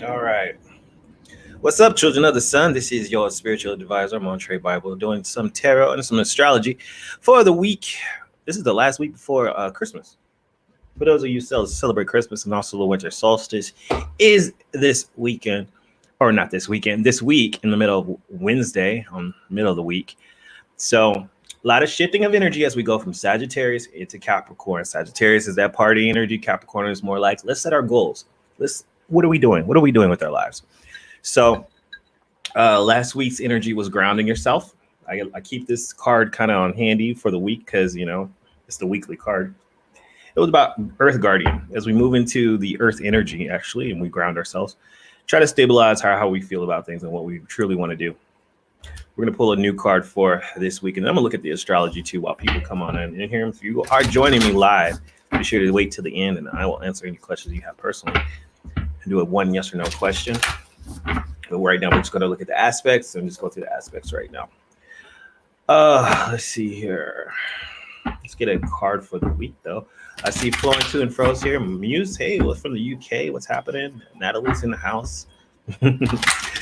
All right. What's up, children of the sun? This is your spiritual advisor, Montre Bible, doing some tarot and some astrology for the week. This is the last week before Christmas. For those of you who celebrate Christmas and also the winter solstice, is this weekend, or not this weekend, this week in the middle of Wednesday, middle of the week. So a lot of shifting of energy as we go from Sagittarius into Capricorn. Sagittarius is that party energy. Capricorn is more like, let's set our goals. What are we doing? What are we doing with our lives? So last week's energy was grounding yourself. I keep this card kind of on handy for the week because, it's the weekly card. It was about Earth Guardian. As we move into the Earth energy, actually, and we ground ourselves, try to stabilize how we feel about things and what we truly want to do. We're going to pull a new card for this week. And I'm going to look at the astrology, too, while people come on in and hear. If you are joining me live, be sure to wait till the end, and I will answer any questions you have personally and do a one yes or no question. But right now, we're just going to look at the aspects and just go through the aspects right now. Let's see here. Let's get a card for the week, though. I see flowing to and fro's here. Muse, hey, what's from the UK? What's happening? Natalie's in the house.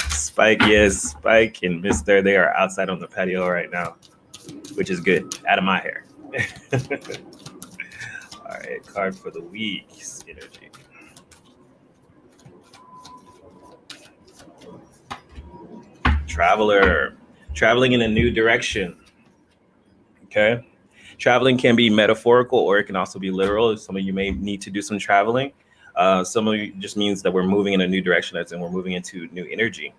Spike, yes, Spike and Mister, they are outside on the patio right now, which is good. Out of my hair. All right, card for the week's energy. Traveler, traveling in a new direction. Okay. Traveling can be metaphorical or it can also be literal. Some of you may need to do some traveling. Some of you just means that we're moving in a new direction and we're moving into new energy.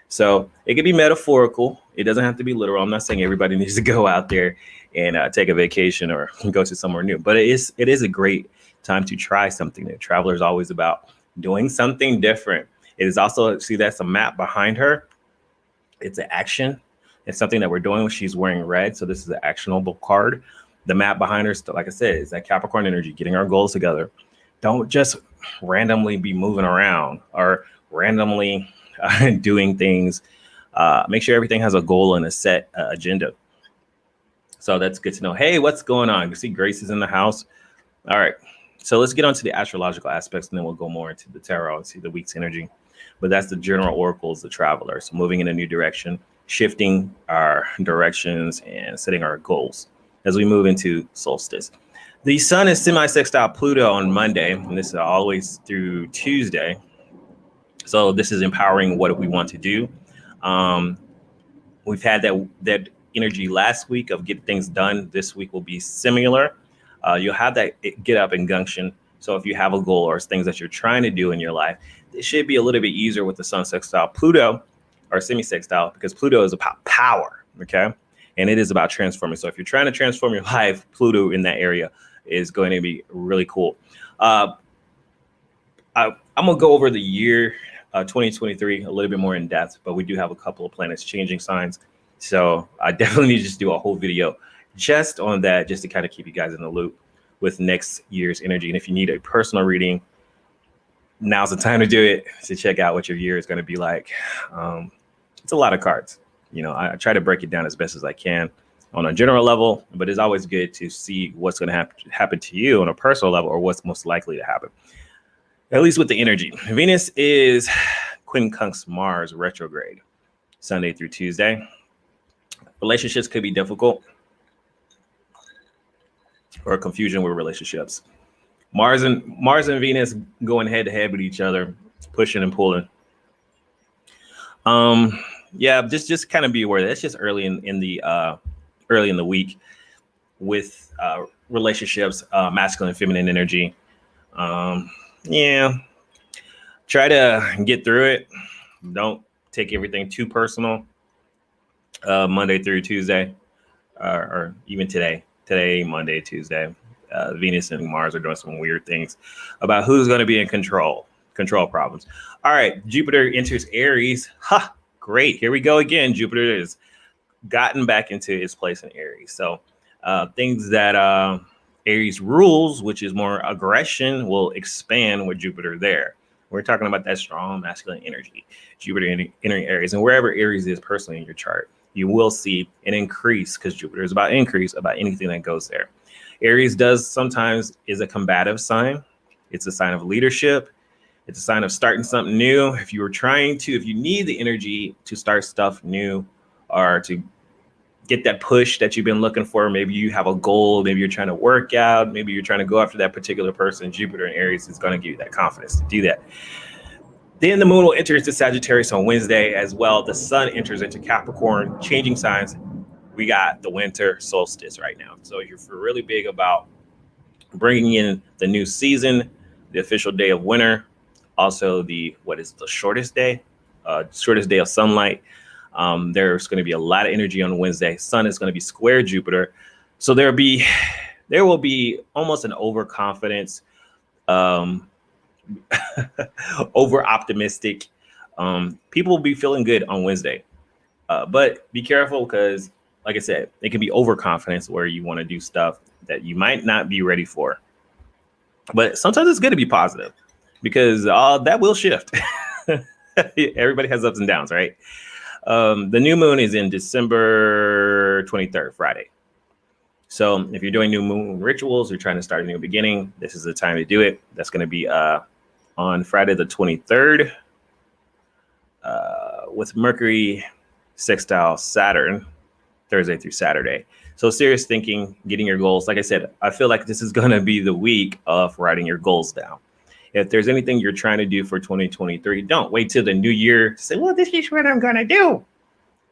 So it can be metaphorical. It doesn't have to be literal. I'm not saying everybody needs to go out there and take a vacation or go to somewhere new, but it is a great time to try something new. Traveler is always about doing something different. It is also, see, that's a map behind her. It's an action. It's something that we're doing. She's wearing red, so this is an actionable card. The map behind her, like I said, is that Capricorn energy, getting our goals together. Don't just randomly be moving around or randomly doing things. Make sure everything has a goal and a set agenda. So that's good to know. Hey, what's going on? You see Grace is in the house. All right. So let's get on to the astrological aspects, and then we'll go more into the tarot and see the week's energy. But that's the general oracles, the traveler. So moving in a new direction, shifting our directions and setting our goals as we move into solstice. The sun is semi-sextile Pluto on Monday, and this is always through Tuesday. So this is empowering what we want to do. We've had that energy last week of get things done. This week will be similar. You'll have that get up and gumption. So if you have a goal or things that you're trying to do in your life, it should be a little bit easier with the sun sextile Pluto or semi-sextile, because Pluto is about power, okay? And it is about transforming. So if you're trying to transform your life, Pluto in that area is going to be really cool. I'm going to go over the year 2023 a little bit more in depth, but we do have a couple of planets changing signs. So I definitely need to just do a whole video just on that, just to kind of keep you guys in the loop with next year's energy. And if you need a personal reading, now's the time to do it, to check out what your year is going to be like. It's a lot of cards. I try to break it down as best as I can on a general level, but it's always good to see what's going to happen to you on a personal level, or what's most likely to happen, at least with the energy. Venus is quincunx Mars retrograde, Sunday through Tuesday. Relationships could be difficult, or confusion with relationships. Mars and Venus going head to head with each other, pushing and pulling. Yeah, just kind of be aware that it's just early in the week with relationships, masculine and feminine energy. Yeah, try to get through it. Don't take everything too personal. Monday through Tuesday, or even today, Monday, Tuesday. Venus and Mars are doing some weird things about who's going to be in control problems. All right, Jupiter enters Aries. Great. Here we go again. Jupiter has gotten back into its place in Aries. So things that Aries rules, which is more aggression, will expand with Jupiter there. We're talking about that strong masculine energy. Jupiter entering Aries. And wherever Aries is personally in your chart, you will see an increase, because Jupiter is about increase, about anything that goes there. Aries sometimes is a combative sign. It's a sign of leadership. It's a sign of starting something new. If you need the energy to start stuff new or to get that push that you've been looking for, maybe you have a goal, maybe you're trying to work out, maybe you're trying to go after that particular person, Jupiter in Aries is going to give you that confidence to do that. Then the moon will enter into Sagittarius on Wednesday as well. The sun enters into Capricorn, changing signs. We got the winter solstice right now. So if you're really big about bringing in the new season, the official day of winter, also what is the shortest day of sunlight. There's going to be a lot of energy on Wednesday. Sun is going to be square Jupiter. So there will be almost an overconfidence, over optimistic. People will be feeling good on Wednesday, but be careful because, like I said, it can be overconfidence where you want to do stuff that you might not be ready for. But sometimes it's good to be positive because that will shift. Everybody has ups and downs, right? The new moon is in December 23rd, Friday. So if you're doing new moon rituals, you're trying to start a new beginning, this is the time to do it. That's going to be on Friday the 23rd with Mercury sextile Saturn, Thursday through Saturday. So serious thinking, getting your goals. Like I said, I feel like this is going to be the week of writing your goals down. If there's anything you're trying to do for 2023, don't wait till the new year to say, well, this is what I'm going to do.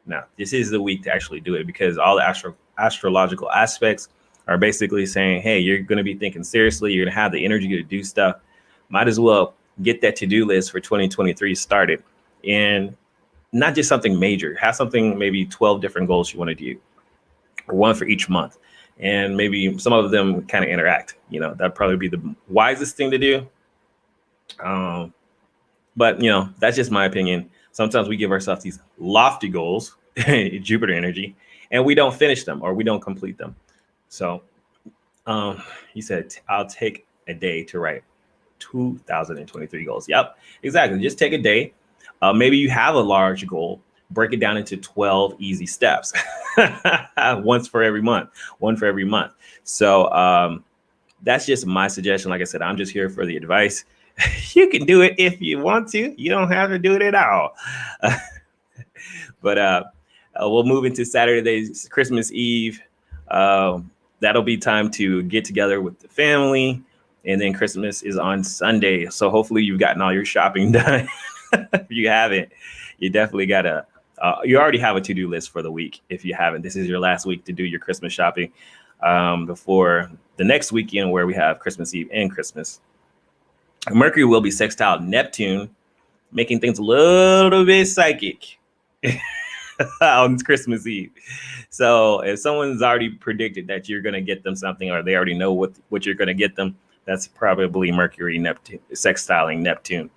No, this is the week to actually do it because all the astrological aspects are basically saying, hey, you're going to be thinking seriously. You're going to have the energy to do stuff. Might as well get that to-do list for 2023 started. And not just something major. Have something, maybe 12 different goals you want to do, or one for each month. And maybe some of them kind of interact. That'd probably be the wisest thing to do. But that's just my opinion. Sometimes we give ourselves these lofty goals, Jupiter energy, and we don't finish them or we don't complete them. So he said, I'll take a day to write 2023 goals. Yep, exactly. Just take a day. Maybe you have a large goal, break it down into 12 easy steps, one for every month. So that's just my suggestion. Like I said, I'm just here for the advice. You can do it if you want to. You don't have to do it at all. But we'll move into Saturday's Christmas Eve. That'll be time to get together with the family. And then Christmas is on Sunday. So hopefully you've gotten all your shopping done. If you haven't, you definitely got you already have a to-do list for the week. If you haven't, this is your last week to do your Christmas shopping before the next weekend where we have Christmas Eve and Christmas. Mercury will be sextile Neptune, making things a little bit psychic on Christmas Eve. So if someone's already predicted that you're going to get them something, or they already know what you're going to get them, that's probably Mercury sextiling Neptune.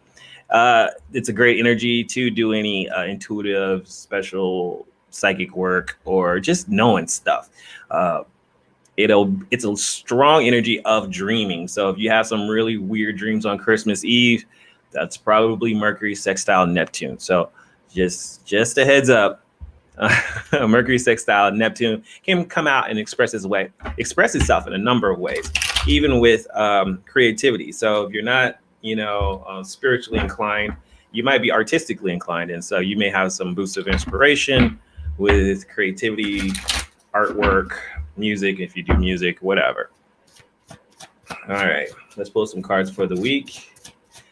It's a great energy to do any intuitive, special psychic work or just knowing stuff. It's a strong energy of dreaming. So if you have some really weird dreams on Christmas Eve, that's probably Mercury sextile Neptune. So just a heads up, Mercury sextile Neptune can come out and express itself in a number of ways, even with creativity. So if you're not, spiritually inclined, you might be artistically inclined. And so you may have some boosts of inspiration with creativity, artwork, music, if you do music, whatever. All right, let's pull some cards for the week.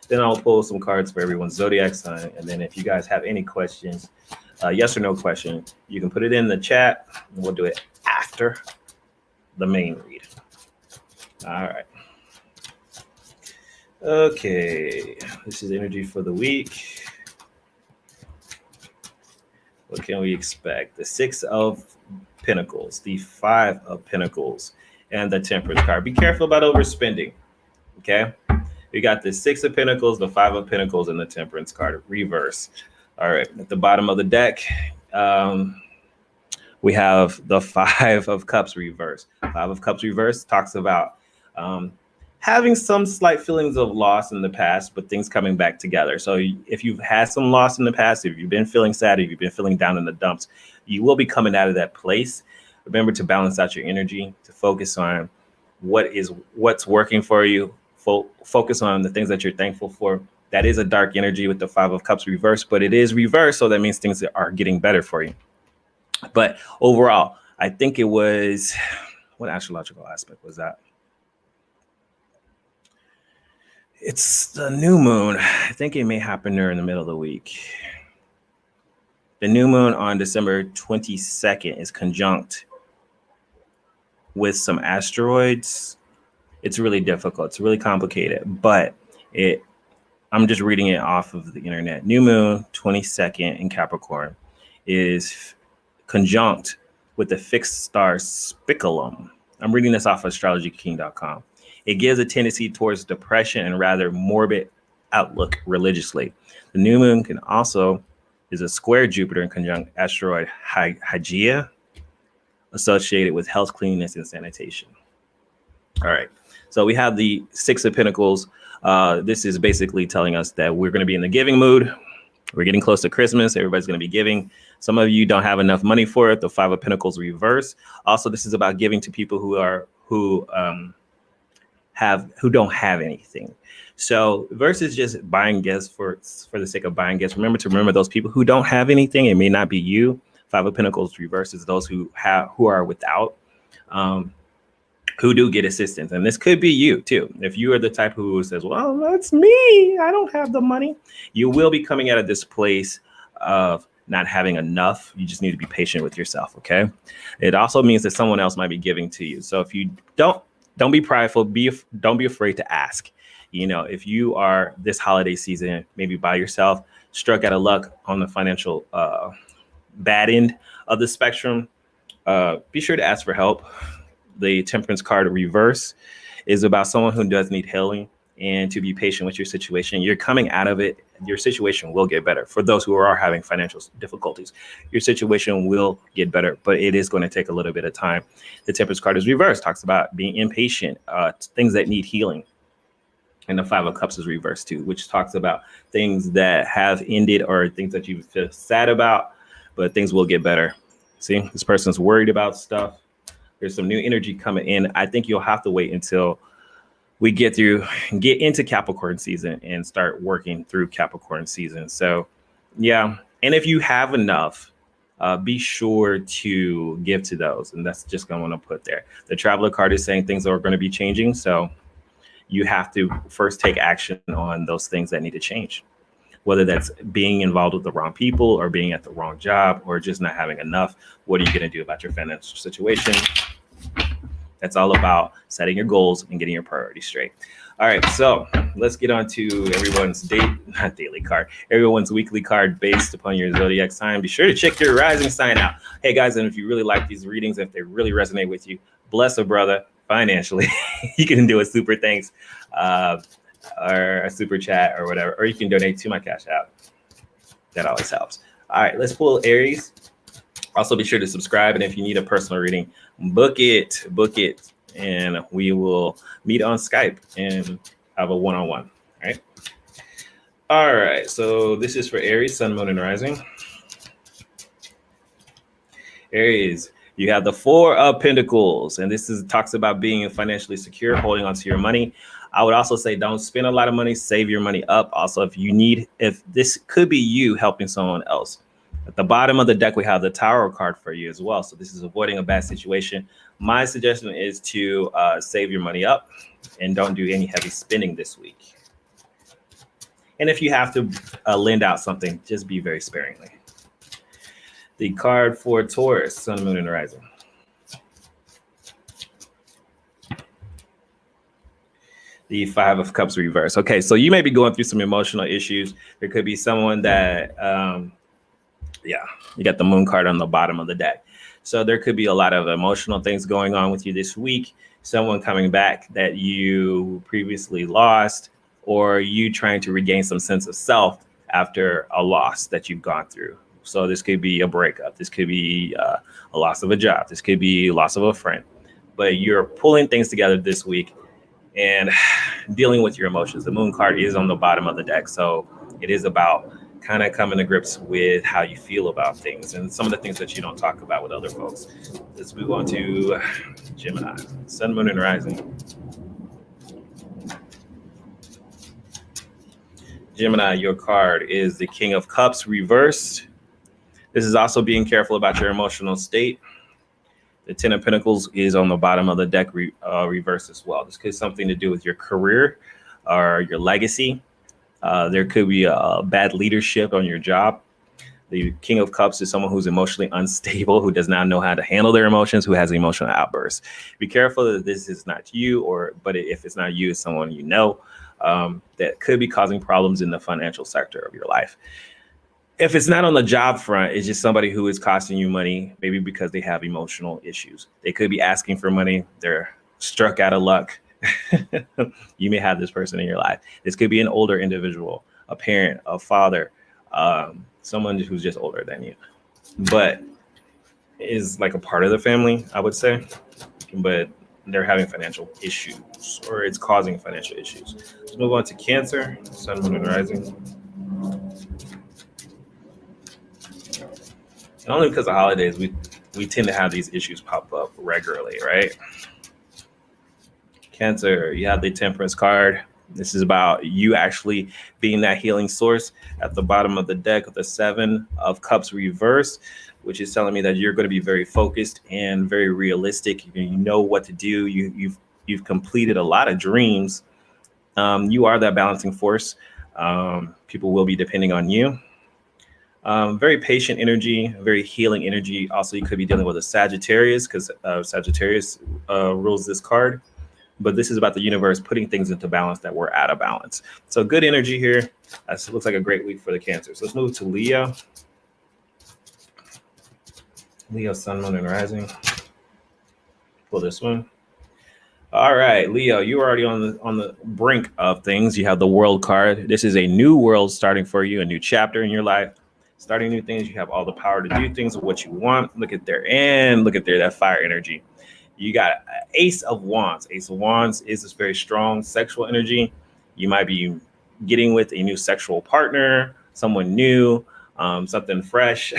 Then I'll pull some cards for everyone's zodiac sign. And then if you guys have any questions, yes or no question, you can put it in the chat and we'll do it after the main read. All right. Okay, this is energy for the week. What can we expect? The 6 of Pentacles, the 5 of Pentacles, and the Temperance card. Be careful about overspending, okay? We got the 6 of Pentacles, the 5 of Pentacles, and the Temperance card, reverse. All right, at the bottom of the deck, we have the 5 of Cups reverse. 5 of Cups reverse talks about having some slight feelings of loss in the past, but things coming back together. So if you've had some loss in the past, if you've been feeling sad, if you've been feeling down in the dumps, you will be coming out of that place. Remember to balance out your energy, to focus on what's working for you. Focus on the things that you're thankful for. That is a dark energy with the Five of Cups reversed, but it is reversed, so that means things are getting better for you. But overall, I think it was, what astrological aspect was that? It's the new moon. I think it may happen during the middle of the week. The new moon on December 22nd is conjunct with some asteroids. It's really difficult. It's really complicated, but I'm just reading it off of the internet. New moon 22nd in Capricorn is conjunct with the fixed star Spiculum. I'm reading this off of astrologyking.com. It gives a tendency towards depression and rather morbid outlook religiously. The new moon can also is a square Jupiter in conjunct asteroid Hygiea, associated with health, cleanliness, and sanitation. All right. So we have the Six of Pentacles. This is basically telling us that we're going to be in the giving mood. We're getting close to Christmas. Everybody's going to be giving. Some of you don't have enough money for it. The Five of Pentacles reverse. Also, this is about giving to people who don't have anything. So versus just buying gifts for the sake of buying gifts, remember those people who don't have anything. It may not be you. Five of Pentacles reverses those who are without, who do get assistance. And this could be you too. If you are the type who says, well, that's me, I don't have the money, you will be coming out of this place of not having enough. You just need to be patient with yourself. Okay. It also means that someone else might be giving to you. So if you don't be prideful, don't be afraid to ask. You know, if you are this holiday season, maybe by yourself, struck out of luck on the financial bad end of the spectrum, be sure to ask for help. The Temperance card reverse is about someone who does need healing and to be patient with your situation. You're coming out of it. Your situation will get better. For those who are having financial difficulties, your situation will get better, but it is going to take a little bit of time. The Temperance card is reversed, talks about being impatient, things that need healing. And the Five of Cups is reversed too, which talks about things that have ended or things that you feel sad about, but things will get better. See, this person's worried about stuff. There's some new energy coming in. I think you'll have to wait until we get into Capricorn season and start working through Capricorn season. So, yeah. And if you have enough, be sure to give to those. And that's just going to put there. The Traveler card is saying things are going to be changing. So you have to first take action on those things that need to change, whether that's being involved with the wrong people or being at the wrong job or just not having enough. What are you going to do about your financial situation? That's all about setting your goals and getting your priorities straight. All right, so let's get on to everyone's everyone's weekly card based upon your zodiac sign. Be sure to check your rising sign out. Hey guys, and if you really like these readings, if they really resonate with you, bless a brother financially. You can do a super thanks or a super chat or whatever, or you can donate to my Cash App. That always helps. All right, let's pull Aries. Also, be sure to subscribe, and if you need a personal reading, book it, and we will meet on Skype and have a one-on-one. All right. So this is for Aries, Sun, Moon, and Rising. Aries, you have the Four of Pentacles, and this talks about being financially secure, holding onto your money. I would also say don't spend a lot of money, save your money up. Also, if this could be you helping someone else. At the bottom of the deck, we have the Tower card for you as well. So this is avoiding a bad situation. My suggestion is to save your money up and don't do any heavy spending this week. And if you have to lend out something, just be very sparingly. The card for Taurus, Sun, Moon, and Rising. The Five of Cups reverse. Okay, so you may be going through some emotional issues. There could be someone that, you got the Moon card on the bottom of the deck. So there could be a lot of emotional things going on with you this week. Someone coming back that you previously lost, or you trying to regain some sense of self after a loss that you've gone through. So this could be a breakup. This could be a loss of a job. This could be loss of a friend. But you're pulling things together this week and dealing with your emotions. The Moon card is on the bottom of the deck. So it is about kind of coming to grips with how you feel about things and some of the things that you don't talk about with other folks. Let's move on to Gemini, Sun, Moon, and Rising. Gemini, your card is the King of Cups reversed. This is also being careful about your emotional state. The Ten of Pentacles is on the bottom of the deck reversed as well. This could have something to do with your career or your legacy. There could be a bad leadership on your job. The King of Cups is someone who's emotionally unstable, who does not know how to handle their emotions, who has emotional outbursts. Be careful that this is not you, but if it's not you, it's someone you know that could be causing problems in the financial sector of your life. If it's not on the job front, it's just somebody who is costing you money, maybe because they have emotional issues. They could be asking for money. They're struck out of luck. You may have this person in your life. This could be an older individual, a parent, a father, someone who's just older than you, but is like a part of the family, I would say, but they're having financial issues or it's causing financial issues. Let's move on to Cancer, Sun, Moon, and Rising. And only because of holidays, we tend to have these issues pop up regularly, right? Cancer, you have the Temperance card. This is about you actually being that healing source. At the bottom of the deck with the Seven of Cups reverse, which is telling me that you're going to be very focused and very realistic. You know what to do. You've completed a lot of dreams. You are that balancing force. People will be depending on you. Very patient energy, very healing energy. Also, you could be dealing with a Sagittarius because Sagittarius rules this card. But this is about the universe putting things into balance that were out of balance. So good energy here. This looks like a great week for the Cancer. So let's move to Leo. Leo, Sun, Moon, and Rising. Pull this one. All right, Leo, you're already on the brink of things. You have the World card. This is a new world starting for you, a new chapter in your life. Starting new things. You have all the power to do things with what you want. Look at there, that fire energy. You got Ace of Wands. Ace of Wands is this very strong sexual energy. You might be getting with a new sexual partner, someone new, something fresh.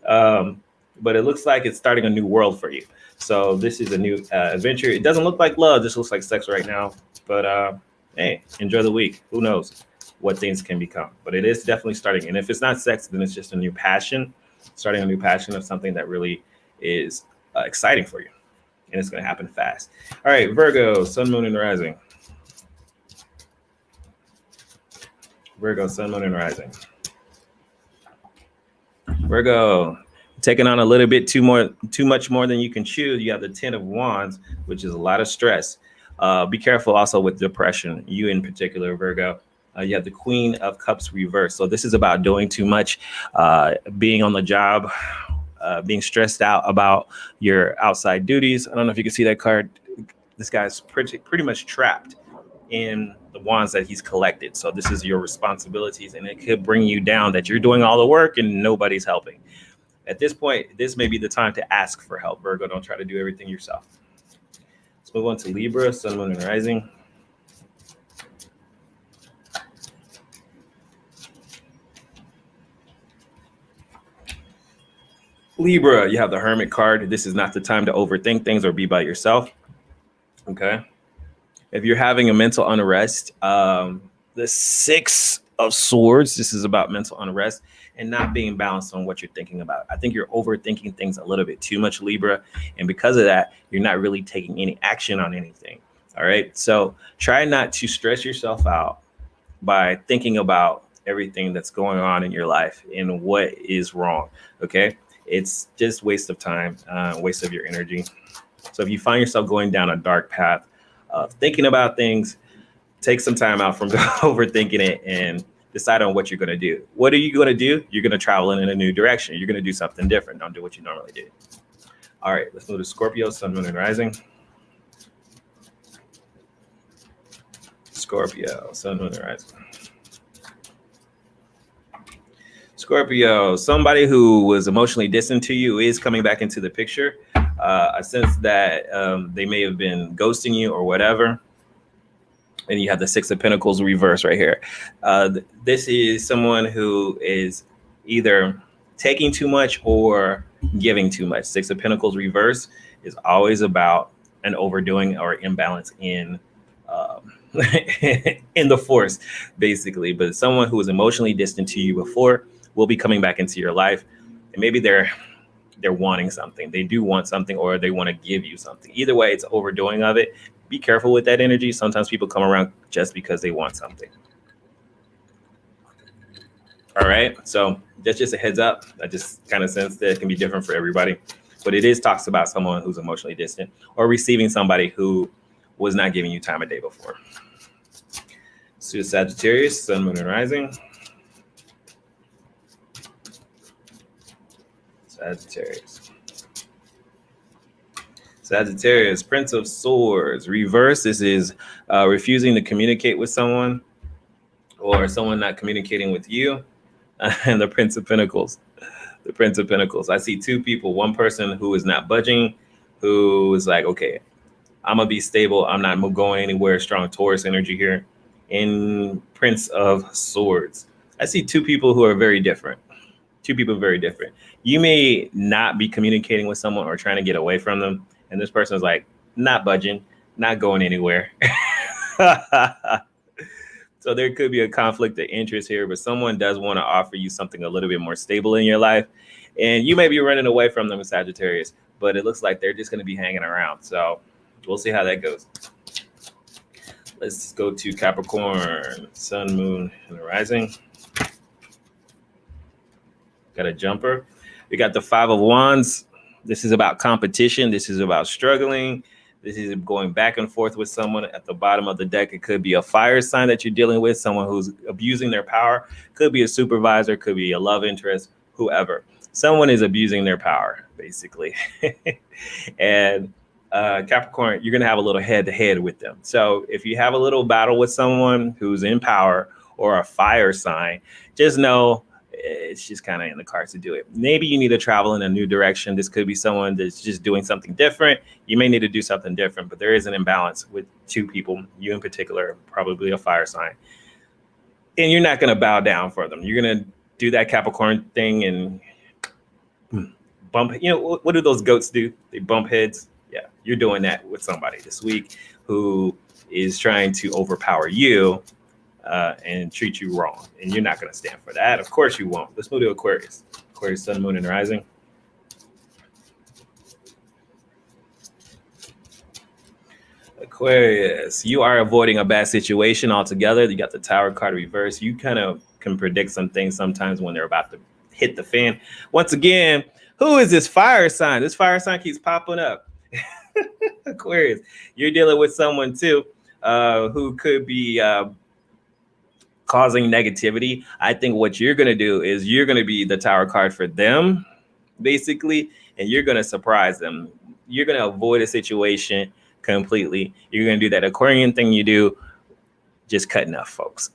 But it looks like it's starting a new world for you. So this is a new adventure. It doesn't look like love. This looks like sex right now. But hey, enjoy the week. Who knows what things can become. But it is definitely starting. And if it's not sex, then it's just a new passion. Starting a new passion of something that really is exciting for you, and it's going to happen fast. All right, Virgo, Sun, Moon, and Rising. Virgo, Sun, Moon, and Rising. Virgo, taking on a little bit too much more than you can chew. You have the Ten of Wands, which is a lot of stress. Be careful also with depression. You in particular, Virgo. You have the Queen of Cups reversed. So this is about doing too much, being on the job, being stressed out about your outside duties. I don't know if you can see that card. This guy's pretty much trapped in the wands that he's collected. So this is your responsibilities, and it could bring you down that you're doing all the work and nobody's helping. At this point, this may be the time to ask for help. Virgo, don't try to do everything yourself. Let's move on to Libra, Sun, Moon, and Rising. Libra, you have the Hermit card. This is not the time to overthink things or be by yourself. Okay. If you're having a mental unrest, the Six of Swords, this is about mental unrest and not being balanced on what you're thinking about. I think you're overthinking things a little bit too much, Libra. And because of that, you're not really taking any action on anything. All right. So try not to stress yourself out by thinking about everything that's going on in your life and what is wrong. Okay. It's just waste of time, waste of your energy. So if you find yourself going down a dark path of thinking about things, take some time out from overthinking it and decide on what you're going to do. What are you going to do? You're going to travel in a new direction. You're going to do something different. Don't do what you normally do. All right, let's move to Scorpio, Sun, Moon, and Rising. Scorpio, Sun, Moon, and Rising. Scorpio, somebody who was emotionally distant to you is coming back into the picture. I sense that they may have been ghosting you or whatever. And you have the Six of Pentacles reverse right here. This is someone who is either taking too much or giving too much. Six of Pentacles reverse is always about an overdoing or imbalance in in the force, basically. But someone who was emotionally distant to you before will be coming back into your life, and maybe they're wanting something. They do want something, or they want to give you something. Either way, it's overdoing of it. Be careful with that energy. Sometimes people come around just because they want something. All right. So that's just a heads up. I just kind of sense that it can be different for everybody. But it is talks about someone who's emotionally distant or receiving somebody who was not giving you time of day before. So Sagittarius, Sun, Moon, and Rising. Sagittarius. Sagittarius, Prince of Swords. Reverse, this is refusing to communicate with someone or someone not communicating with you. And the Prince of Pentacles. The Prince of Pentacles. I see two people. One person who is not budging, who is like, okay, I'm going to be stable. I'm not going anywhere. Strong Taurus energy here. In Prince of Swords. I see two people who are very different. Two people very different. You may not be communicating with someone or trying to get away from them. And this person is like, not budging, not going anywhere. So there could be a conflict of interest here, but someone does want to offer you something a little bit more stable in your life. And you may be running away from them in Sagittarius, but it looks like they're just going to be hanging around. So we'll see how that goes. Let's go to Capricorn, Sun, Moon, and the Rising. Got a jumper. We got the Five of Wands. This is about competition. This is about struggling. This is going back and forth with someone. At the bottom of the deck, it could be a fire sign that you're dealing with, someone who's abusing their power. Could be a supervisor, could be a love interest, whoever. Someone is abusing their power, basically. And Capricorn, you're going to have a little head-to-head with them. So if you have a little battle with someone who's in power or a fire sign, just know it's just kind of in the cards to do it. Maybe you need to travel in a new direction. This could be someone that's just doing something different. You may need to do something different, but there is an imbalance with two people, you in particular, probably a fire sign. And you're not going to bow down for them. You're going to do that Capricorn thing and bump. You know, what do those goats do? They bump heads. Yeah, you're doing that with somebody this week who is trying to overpower you. And treat you wrong, and you're not going to stand for that. Of course you won't. Let's move to Aquarius. Aquarius, Sun, Moon, and Rising. Aquarius, you are avoiding a bad situation altogether. You got the Tower card reversed. You kind of can predict some things sometimes when they're about to hit the fan. Once again, who is this fire sign? This fire sign keeps popping up. Aquarius, you're dealing with someone too who could be causing negativity. I think what you're going to do is you're going to be the Tower card for them, basically, and you're going to surprise them. You're going to avoid a situation completely. You're going to do that Aquarian thing you do, just cut enough, folks.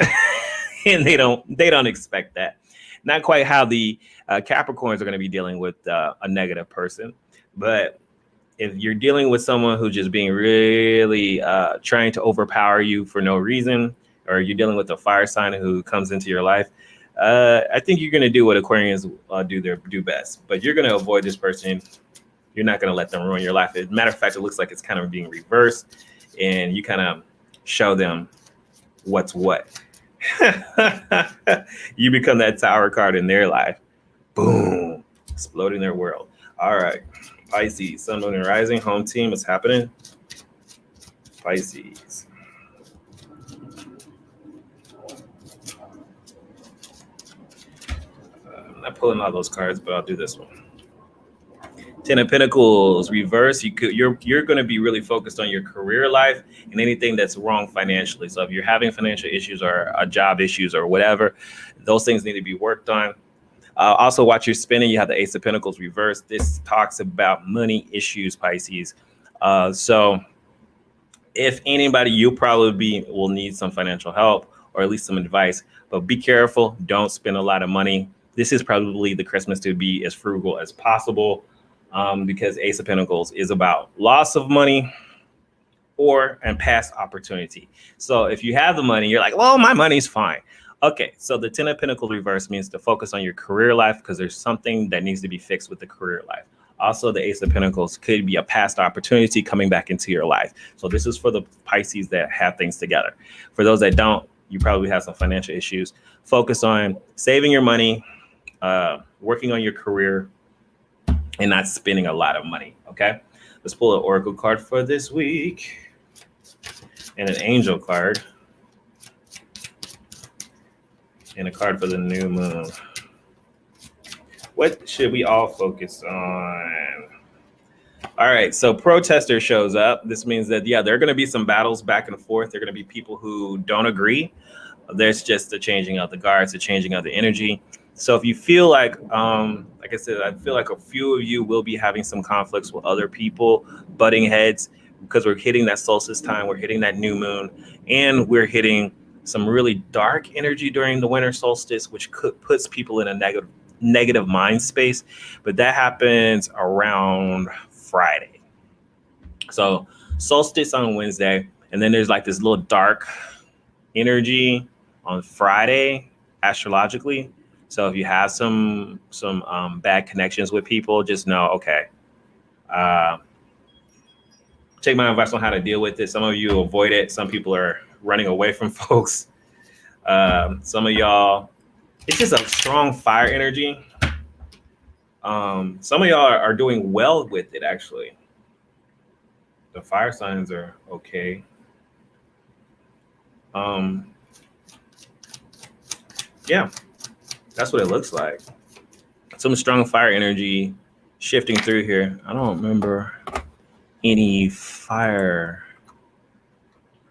And they don't expect that. Not quite how the Capricorns are going to be dealing with a negative person, but if you're dealing with someone who's just being really trying to overpower you for no reason, or you're dealing with a fire sign who comes into your life, I think you're going to do what Aquarians do best. But you're going to avoid this person. You're not going to let them ruin your life. As a matter of fact, it looks like it's kind of being reversed, and you kind of show them what's what. You become that Tower card in their life. Boom. Exploding their world. All right. Pisces, Sun, Moon, and Rising. Home team. What's happening? Pisces. I'm not pulling all those cards, but I'll do this one. Ten of Pentacles, reverse. You're going to be really focused on your career life and anything that's wrong financially. So if you're having financial issues or job issues or whatever, those things need to be worked on. Also, watch your spending. You have the Ace of Pentacles reverse. This talks about money issues, Pisces. So if anybody, you probably will need some financial help or at least some advice. But be careful. Don't spend a lot of money. This is probably the Christmas to be as frugal as possible. Because Ace of Pentacles is about loss of money and past opportunity. So if you have the money, you're like, well, my money's fine. Okay, so the Ten of Pentacles reverse means to focus on your career life because there's something that needs to be fixed with the career life. Also, the Ace of Pentacles could be a past opportunity coming back into your life. So this is for the Pisces that have things together. For those that don't, you probably have some financial issues. Focus on saving your money, working on your career, and not spending a lot of money. Okay, let's pull an Oracle card for this week and an Angel card and a card for the new moon. What should we all focus on? All right, so protester shows up. This means that, yeah, there are going to be some battles back and forth. There are going to be people who don't agree. There's just the changing of the guards, the changing of the energy. So if you feel like I said, I feel like a few of you will be having some conflicts with other people, butting heads, because we're hitting that solstice time, we're hitting that new moon, and we're hitting some really dark energy during the winter solstice, which puts people in a negative mind space. But that happens around Friday. So solstice on Wednesday, and then there's like this little dark energy on Friday astrologically. So if you have some bad connections with people, just know, okay, take my advice on how to deal with it. Some of you avoid it. Some people are running away from folks. Some of y'all, it's just a strong fire energy. Some of y'all are doing well with it, actually. The fire signs are okay. Yeah, that's what it looks like. Some strong fire energy shifting through here. I don't remember any fire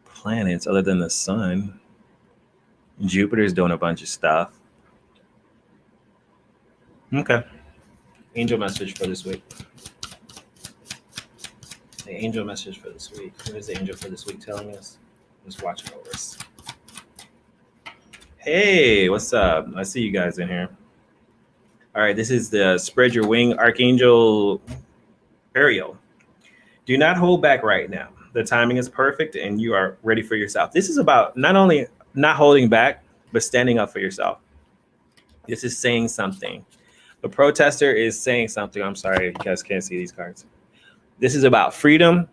planets other than the sun. Jupiter's doing a bunch of stuff. Okay. Angel message for this week. The angel message for this week. What is the angel for this week telling us? Let's watch it over. Hey, what's up? I see you guys in here. All right, this is the Spread Your Wing Archangel Ariel. Do not hold back right now. The timing is perfect and you are ready for yourself. This is about not only not holding back, but standing up for yourself. This is saying something. The protester is saying something. I'm sorry, you guys can't see these cards. This is about freedom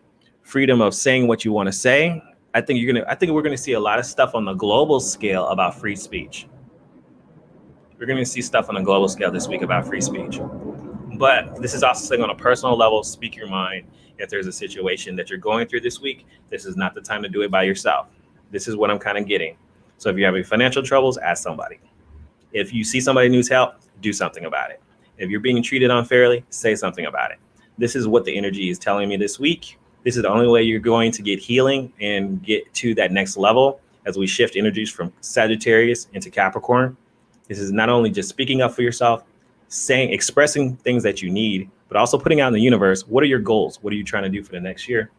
of saying what you want to say. I think we're gonna see a lot of stuff on the global scale about free speech. We're gonna see stuff on a global scale this week about free speech. But this is also saying on a personal level, speak your mind. If there's a situation that you're going through this week, this is not the time to do it by yourself. This is what I'm kind of getting. So if you're having financial troubles, ask somebody. If you see somebody who needs help, do something about it. If you're being treated unfairly, say something about it. This is what the energy is telling me this week. This is the only way you're going to get healing and get to that next level as we shift energies from Sagittarius into Capricorn. This is not only just speaking up for yourself, expressing things that you need, but also putting out in the universe, what are your goals? What are you trying to do for the next year?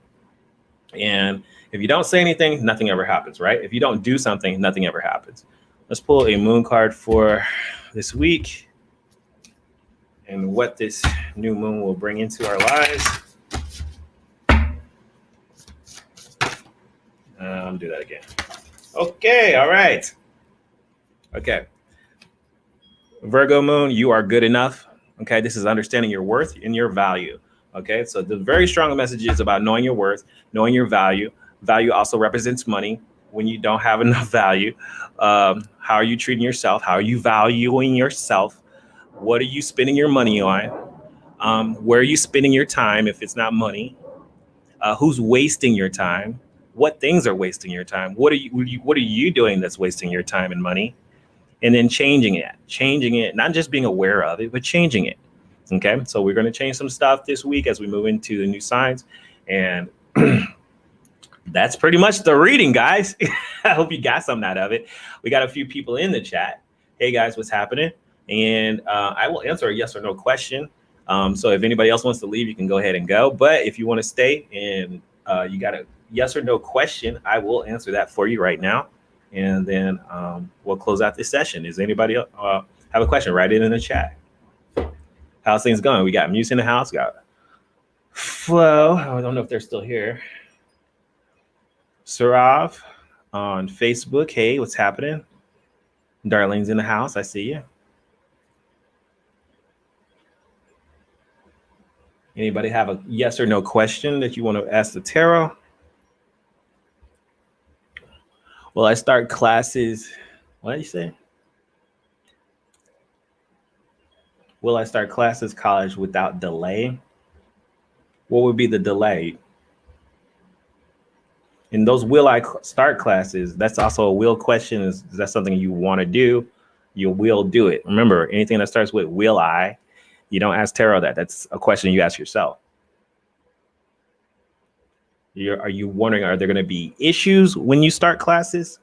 And if you don't say anything, nothing ever happens, right? If you don't do something, nothing ever happens. Let's pull a moon card for this week and what this new moon will bring into our lives. Do that again. Okay, all right. Okay. Virgo moon, you are good enough. Okay, this is understanding your worth and your value. Okay, so the very strong message is about knowing your worth, knowing your value. Value also represents money. When you don't have enough value, how are you treating yourself? How are you valuing yourself? What are you spending your money on? Where are you spending your time if it's not money? Who's wasting your time? What things are wasting your time? What are you doing that's wasting your time and money? And then changing it, not just being aware of it, but changing it. Okay, so we're going to change some stuff this week as we move into the new signs. And that's pretty much the reading, guys. I hope you got something out of it. We got a few people in the chat. Hey, guys, what's happening? And I will answer a yes or no question. So if anybody else wants to leave, you can go ahead and go. But if you want to stay and you got a yes or no question, I will answer that for you right now. And then we'll close out this session. Does anybody have a question? Write it in the chat. How's things going? We got Muse in the house. Got Flo. I don't know if they're still here. Sarav on Facebook. Hey, what's happening? Darlene's in the house. I see you. Anybody have a yes or no question that you want to ask the tarot? Will I start classes? What did you say? Will I start classes college without delay? What would be the delay? In those will I start classes, that's also a will question. Is that something you want to do? You will do it. Remember, anything that starts with will I, you don't ask tarot that. That's a question you ask yourself. Are you wondering, are there going to be issues when you start classes?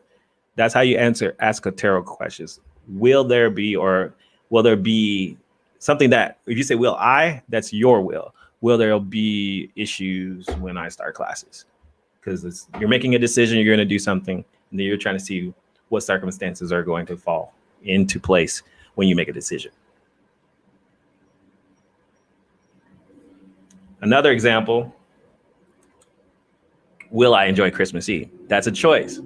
That's how you ask a tarot questions. Will there be, or will there be something that, if you say will I, that's your will. Will there be issues when I start classes? Because you're making a decision, you're going to do something, and then you're trying to see what circumstances are going to fall into place when you make a decision. Another example, will I enjoy Christmas Eve? That's a choice.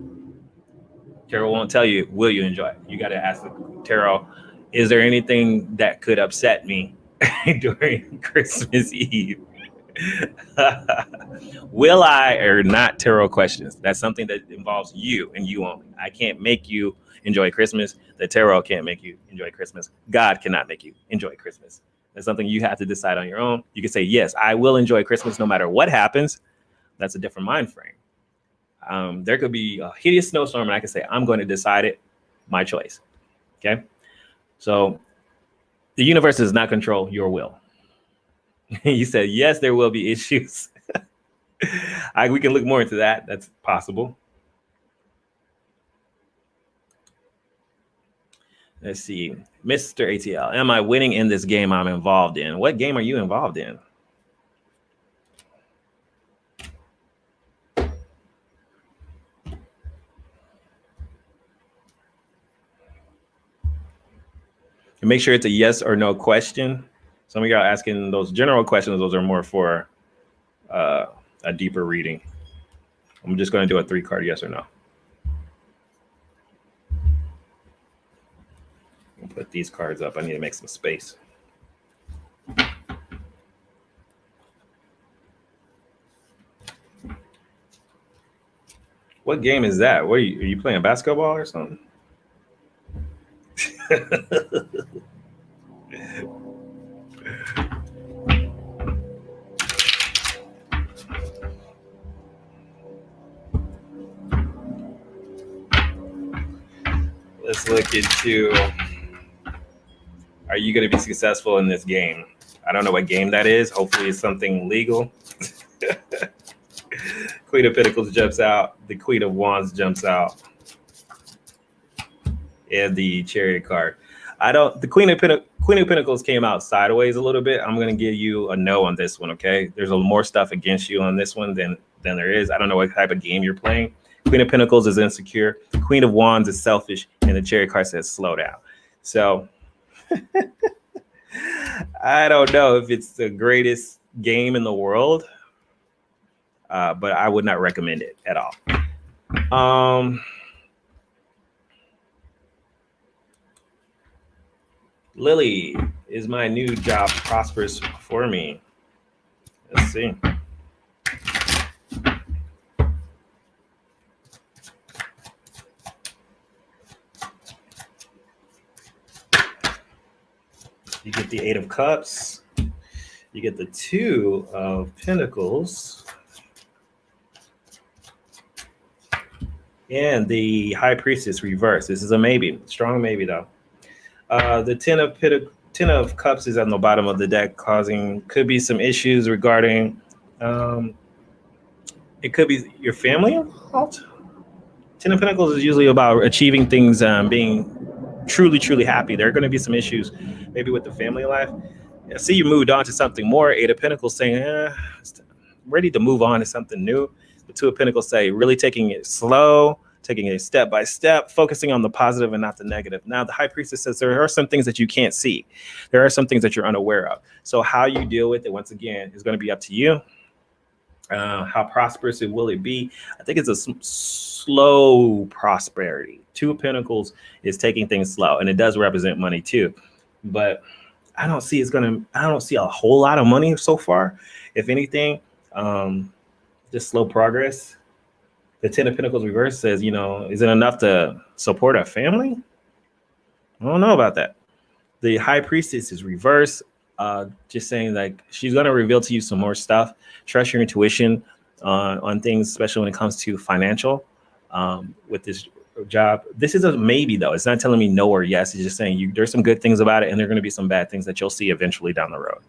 Tarot won't tell you, will you enjoy it? You got to ask the tarot, is there anything that could upset me during Christmas Eve? Will I, or not tarot questions? That's something that involves you and you only. I can't make you enjoy Christmas. The tarot can't make you enjoy Christmas. God cannot make you enjoy Christmas. That's something you have to decide on your own. You can say, yes, I will enjoy Christmas no matter what happens. That's a different mind frame. There could be a hideous snowstorm and I can say, I'm going to decide it, my choice. Okay. So the universe does not control your will. You said, yes, there will be issues. We can look more into that. That's possible. Let's see. Mr. ATL, am I winning in this game I'm involved in? What game are you involved in? And make sure it's a yes or no question. Some of y'all asking those general questions. Those are more for a deeper reading. I'm just going to do a 3-card yes or no. I'll put these cards up. I need to make some space. What game is that? What are you playing basketball or something? Let's look into, are you going to be successful in this game? I don't know what game that is. Hopefully it's something legal. Queen of Pentacles jumps out. The Queen of Wands jumps out. And the Chariot card. The Queen of Pentacles came out sideways a little bit. I'm going to give you a no on this one, okay? There's a little more stuff against you on this one than there is. I don't know what type of game you're playing. Queen of Pentacles is insecure. Queen of Wands is selfish. And the Chariot card says slow down. So I don't know if it's the greatest game in the world, but I would not recommend it at all. Lily, is my new job prosperous for me? Let's see. You get the 8 of Cups. You get the 2 of Pentacles. And the High Priestess reverse. This is a maybe. Strong maybe, though. The 10 of Cups is on the bottom of the deck, could be some issues regarding, it could be your family involved. 10 of Pentacles is usually about achieving things, being truly happy. There are going to be some issues maybe with the family life. I see you moved on to something more. 8 of Pentacles saying, ready to move on to something new. The 2 of Pentacles say really taking it slow, taking it step by step, focusing on the positive and not the negative. Now, the High Priestess says there are some things that you can't see. There are some things that you're unaware of. So how you deal with it, once again, is going to be up to you. How prosperous will it be? I think it's a slow prosperity. 2 of Pentacles is taking things slow, and it does represent money too. But I don't see a whole lot of money so far. If anything, just slow progress. The Ten of Pentacles reverse says, is it enough to support a family? I don't know about that. The High Priestess is reverse, just saying like she's going to reveal to you some more stuff. Trust your intuition on things, especially when it comes to financial with this job. This is a maybe, though. It's not telling me no or yes. It's just saying there's some good things about it, and there are going to be some bad things that you'll see eventually down the road.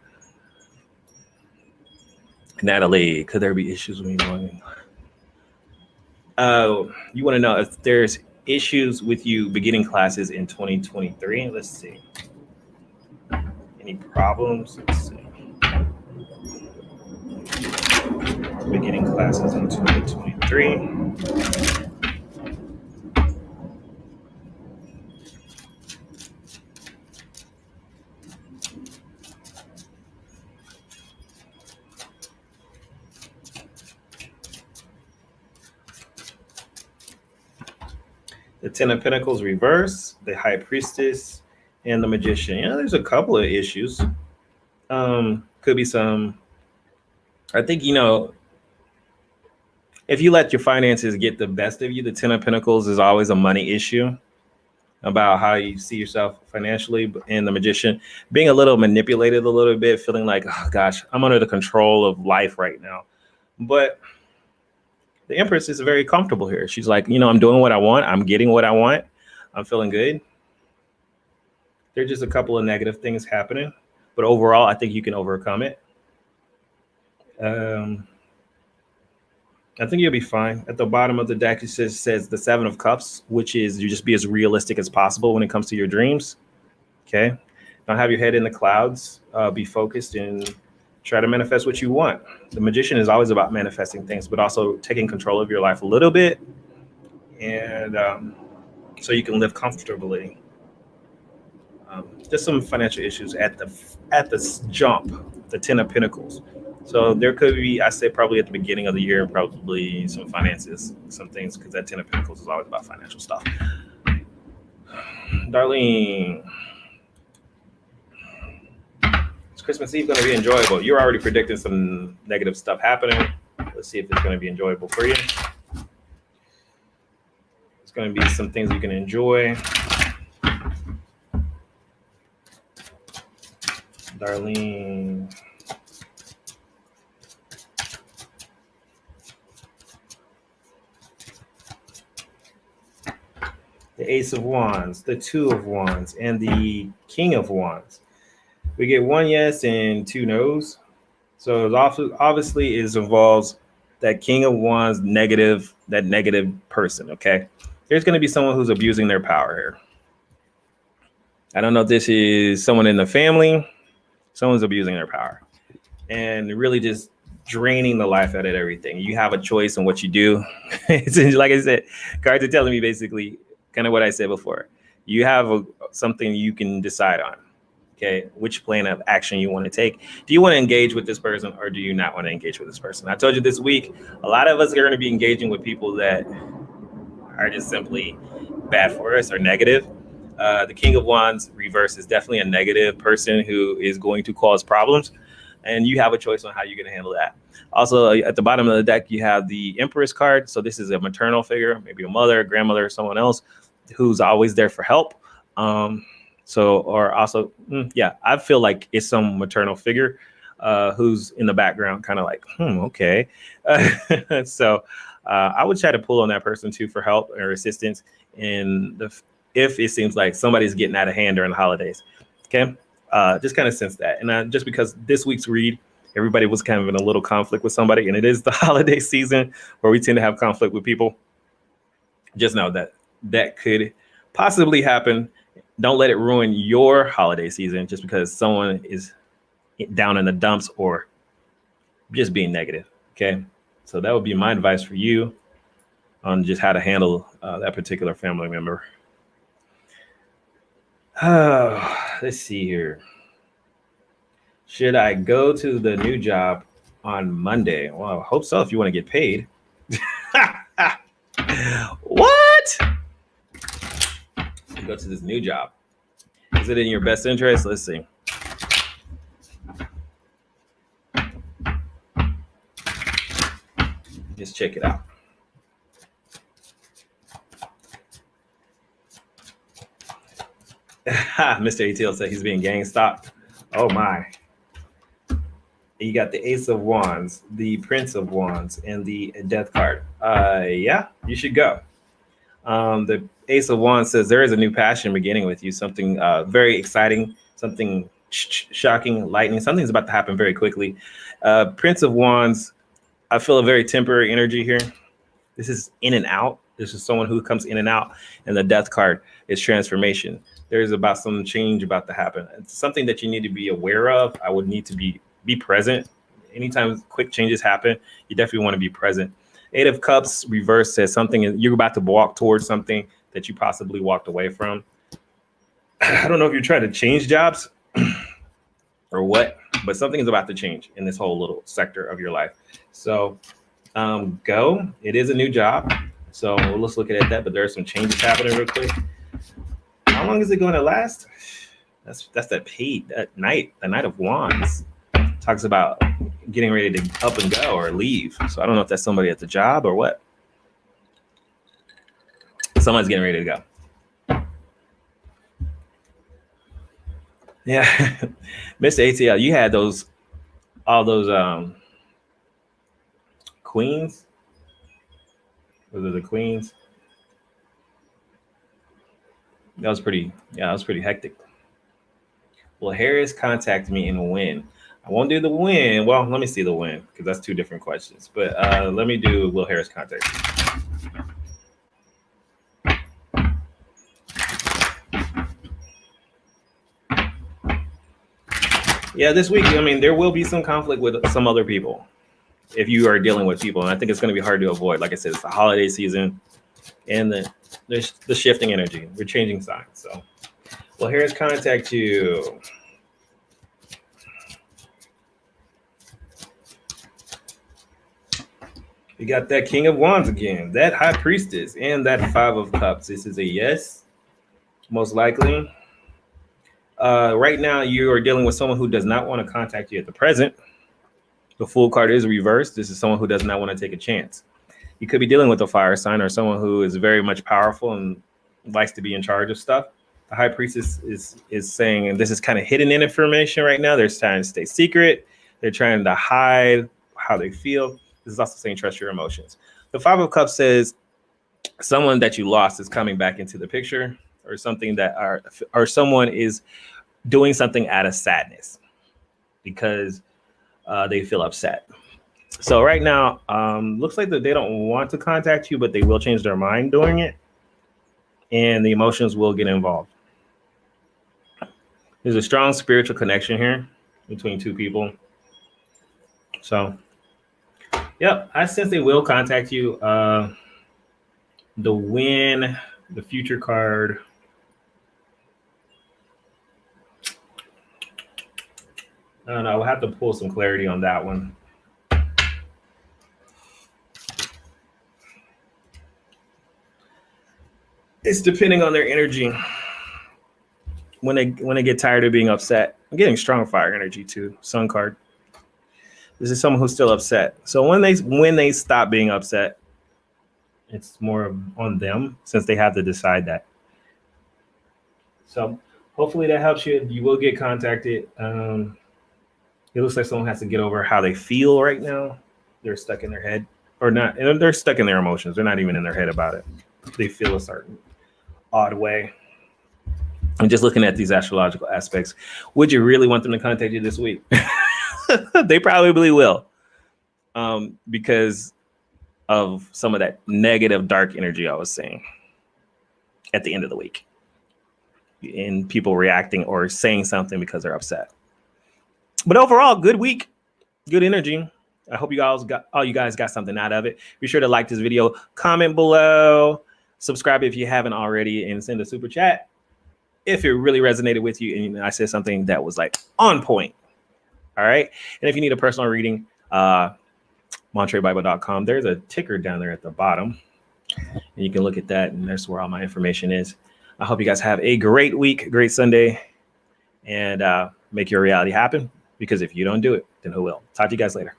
Natalie, could there be issues with me going? You want to know if there's issues with you beginning classes in 2023? Let's see. Any problems? Let's see. Beginning classes in 2023. The Ten of Pentacles reverse, the High Priestess, and the Magician. There's a couple of issues. Could be some. I think, if you let your finances get the best of you, the Ten of Pentacles is always a money issue about how you see yourself financially. And the Magician being a little manipulated a little bit, feeling like, oh gosh, I'm under the control of life right now. But the Empress is very comfortable here. She's like, I'm doing what I want. I'm getting what I want. I'm feeling good. There's just a couple of negative things happening, but overall, I think you can overcome it. I think you'll be fine. At the bottom of the deck, it says the Seven of Cups, which is you just be as realistic as possible when it comes to your dreams. Okay. Don't have your head in the clouds. Be focused and try to manifest what you want. The Magician is always about manifesting things, but also taking control of your life a little bit, and so you can live comfortably. Just some financial issues at the jump, the Ten of Pentacles. So there could be, I say probably at the beginning of the year, probably some finances, some things, because that Ten of Pentacles is always about financial stuff. Darlene. Christmas Eve going to be enjoyable. You're already predicting some negative stuff happening. Let's see if it's going to be enjoyable for you. It's going to be some things you can enjoy. Darlene. The Ace of Wands, the Two of Wands, and the King of Wands. We get one yes and two no's. So obviously it involves that King of Wands that negative person, okay? There's going to be someone who's abusing their power here. I don't know if this is someone in the family. Someone's abusing their power and really just draining the life out of everything. You have a choice in what you do. It's like I said, cards are telling me basically kind of what I said before. You have something you can decide on. Okay, which plan of action you want to take. Do you want to engage with this person or do you not want to engage with this person? I told you this week, a lot of us are going to be engaging with people that are just simply bad for us or negative. The King of Wands reverse is definitely a negative person who is going to cause problems, and you have a choice on how you're going to handle that. Also, at the bottom of the deck, you have the Empress card. So this is a maternal figure, maybe a mother, a grandmother, someone else who's always there for help. I feel like it's some maternal figure who's in the background, kind of like, okay. So I would try to pull on that person too for help or assistance if it seems like somebody's getting out of hand during the holidays. Okay, just kind of sense that. And just because this week's read, everybody was kind of in a little conflict with somebody, and it is the holiday season where we tend to have conflict with people. Just know that could possibly happen. Don't let it ruin your holiday season just because someone is down in the dumps or just being negative. Okay. So that would be my advice for you on just how to handle that particular family member. Let's see here. Should I go to the new job on Monday? Well, I hope so if you want to get paid. What? Go to this new job. Is it in your best interest? Let's see. Let's check it out. Mr. ATL said he's being gang stalked. Oh my. You got the Ace of Wands, the Prince of Wands, and the Death card. Yeah, you should go. The Ace of Wands says there is a new passion beginning with you, something very exciting, something shocking, lightning, something's about to happen very quickly. Prince of Wands, I feel a very temporary energy here. This is in and out. This is someone who comes in and out. And the Death card is transformation. There's about some change about to happen. It's something that you need to be aware of. I would need to be present. Anytime quick changes happen, you definitely want to be present. Eight of Cups reverse says something you're about to walk towards something that you possibly walked away from. I don't know if you're trying to change jobs or what, but something is about to change in this whole little sector of your life. So go. It is a new job. So let's look at that. But there are some changes happening real quick. How long is it going to last? That's that night, the Knight of Wands. Talks about getting ready to up and go or leave. So I don't know if that's somebody at the job or what. Someone's getting ready to go. Yeah. Mr. ATL, you had all those queens. Those are the queens. That was pretty hectic. Will Harris contact me and when? I won't do the win. Well, let me see the win because that's two different questions. But let me do will Harris contact you. Yeah, this week, I mean, there will be some conflict with some other people if you are dealing with people. And I think it's going to be hard to avoid. Like I said, it's the holiday season and there's the shifting energy. We're changing signs. So will Harris contact you? We got that King of Wands again, that High Priestess, and that Five of Cups. This is a yes, most likely. Right now, you are dealing with someone who does not want to contact you at the present. The Fool card is reversed. This is someone who does not want to take a chance. You could be dealing with a fire sign or someone who is very much powerful and likes to be in charge of stuff. The High Priestess is saying, and this is kind of hidden in information right now. They're trying to stay secret. They're trying to hide how they feel. This is also saying trust your emotions. The Five of Cups says someone that you lost is coming back into the picture, or something or someone is doing something out of sadness because they feel upset. So right now, looks like that they don't want to contact you, but they will change their mind doing it, and the emotions will get involved. There's a strong spiritual connection here between two people. So. Yep, I sense they will contact you. The win, the future card. I don't know. We'll have to pull some clarity on that one. It's depending on their energy. When they get tired of being upset. I'm getting strong fire energy too. Sun card. This is someone who's still upset. So when they stop being upset, it's more on them since they have to decide that. So hopefully that helps you. You will get contacted. It looks like someone has to get over how they feel right now. They're stuck in their head or not. They're stuck in their emotions. They're not even in their head about it. They feel a certain odd way. I'm just looking at these astrological aspects. Would you really want them to contact you this week? They probably will, because of some of that negative dark energy I was saying at the end of the week, and people reacting or saying something because they're upset. But overall, good week, good energy. I hope you guys got something out of it. Be sure to like this video, comment below, subscribe if you haven't already, and send a super chat if it really resonated with you and I said something that was like on point. All right. And if you need a personal reading, MontreBible.com. There's a ticker down there at the bottom. And you can look at that. And that's where all my information is. I hope you guys have a great week, great Sunday, and make your reality happen. Because if you don't do it, then who will? Talk to you guys later.